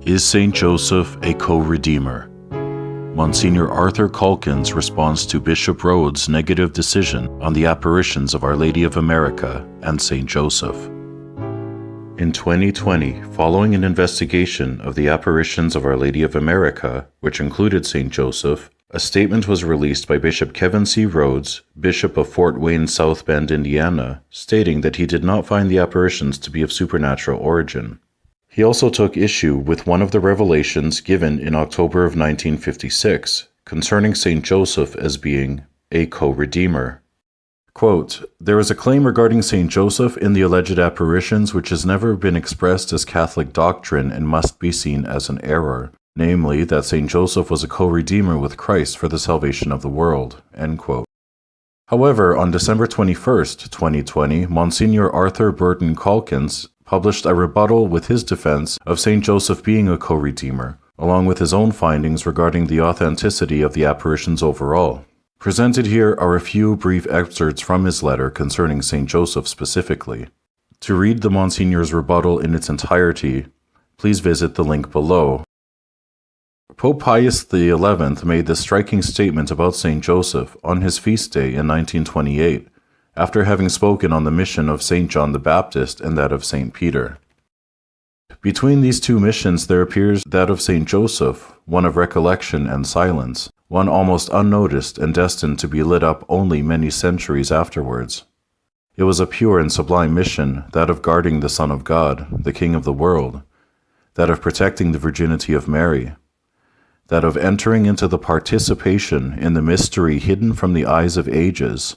Is St. Joseph a co-redeemer? Monsignor Arthur Calkins responds to Bishop Rhoades' negative decision on the apparitions of Our Lady of America and St. Joseph. In 2020, following an investigation of the apparitions of Our Lady of America, which included St. Joseph, a statement was released by Bishop Kevin C. Rhoades, Bishop of Fort Wayne, South Bend, Indiana, stating that he did not find the apparitions to be of supernatural origin. He also took issue with one of the revelations given in October of 1956 concerning St. Joseph as being a co-redeemer. Quote, "There is a claim regarding St. Joseph in the alleged apparitions which has never been expressed as Catholic doctrine and must be seen as an error, namely that St. Joseph was a co-redeemer with Christ for the salvation of the world." End quote. However, on December 21st, 2020, Monsignor Arthur Burton Calkins published a rebuttal with his defense of St. Joseph being a co-redeemer, along with his own findings regarding the authenticity of the apparitions overall. Presented here are a few brief excerpts from his letter concerning St. Joseph specifically. To read the Monsignor's rebuttal in its entirety, please visit the link below. Pope Pius XI made this striking statement about St. Joseph on his feast day in 1928, after having spoken on the mission of St. John the Baptist and that of St. Peter. Between these two missions there appears that of St. Joseph, one of recollection and silence, one almost unnoticed and destined to be lit up only many centuries afterwards. It was a pure and sublime mission, that of guarding the Son of God, the King of the world, that of protecting the virginity of Mary, that of entering into the participation in the mystery hidden from the eyes of ages,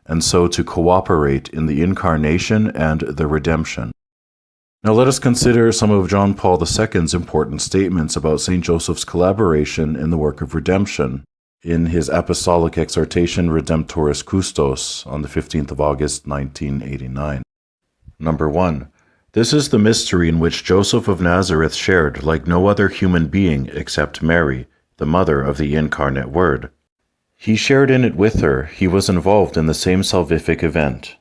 and so to cooperate in the incarnation and the redemption. Now let us consider some of John Paul II's important statements about St. Joseph's collaboration in the work of redemption in his apostolic exhortation Redemptoris Custos on the 15th of August, 1989. Number 1. This is the mystery in which Joseph of Nazareth shared like no other human being except Mary, the mother of the incarnate Word. He shared in it with her, he was involved in the same salvific event.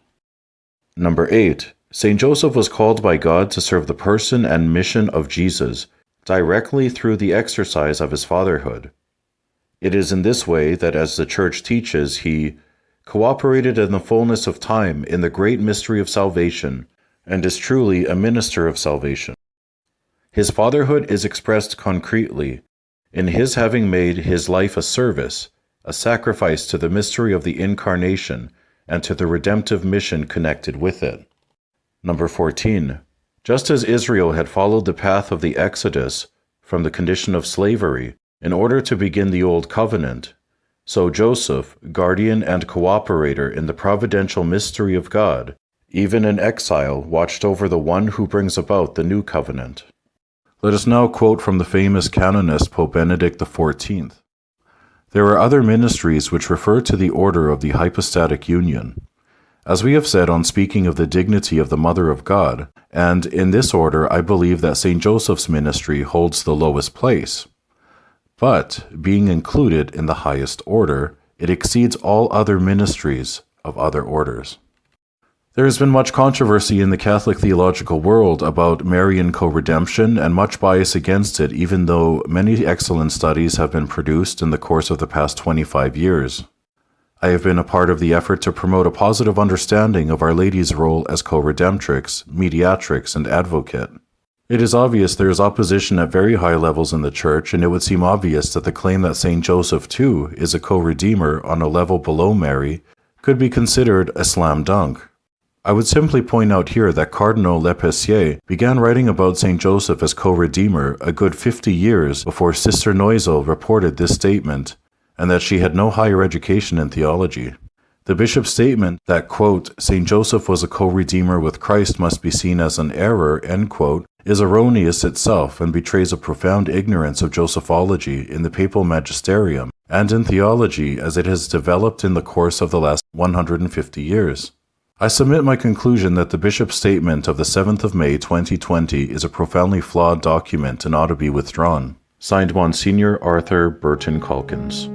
Number 8. St. Joseph was called by God to serve the person and mission of Jesus, directly through the exercise of his fatherhood. It is in this way that, as the Church teaches, he cooperated in the fullness of time in the great mystery of salvation, and is truly a minister of salvation. His fatherhood is expressed concretely in his having made his life a service, a sacrifice to the mystery of the Incarnation and to the redemptive mission connected with it. Number 14. Just as Israel had followed the path of the Exodus from the condition of slavery in order to begin the Old Covenant, so Joseph, guardian and cooperator in the providential mystery of God, even in exile, watched over the one who brings about the New Covenant. Let us now quote from the famous canonist Pope Benedict XIV. There are other ministries which refer to the order of the hypostatic union. As we have said on speaking of the dignity of the Mother of God, and in this order I believe that St. Joseph's ministry holds the lowest place. But, being included in the highest order, it exceeds all other ministries of other orders. There has been much controversy in the Catholic theological world about Marian co-redemption and much bias against it, even though many excellent studies have been produced in the course of the past 25 years. I have been a part of the effort to promote a positive understanding of Our Lady's role as co-redemptrix, mediatrix, and advocate. It is obvious there is opposition at very high levels in the Church, and it would seem obvious that the claim that St. Joseph, too, is a co-redeemer on a level below Mary could be considered a slam dunk. I would simply point out here that Cardinal Lepessier began writing about St. Joseph as co-redeemer a good 50 years before Sister Neusel reported this statement, and that she had no higher education in theology. The bishop's statement that, quote, St. Joseph was a co-redeemer with Christ must be seen as an error, end quote, is erroneous itself and betrays a profound ignorance of Josephology in the papal magisterium and in theology as it has developed in the course of the last 150 years. I submit my conclusion that the bishop's statement of the 7th of May 2020 is a profoundly flawed document and ought to be withdrawn. Signed, Monsignor Arthur Burton Calkins.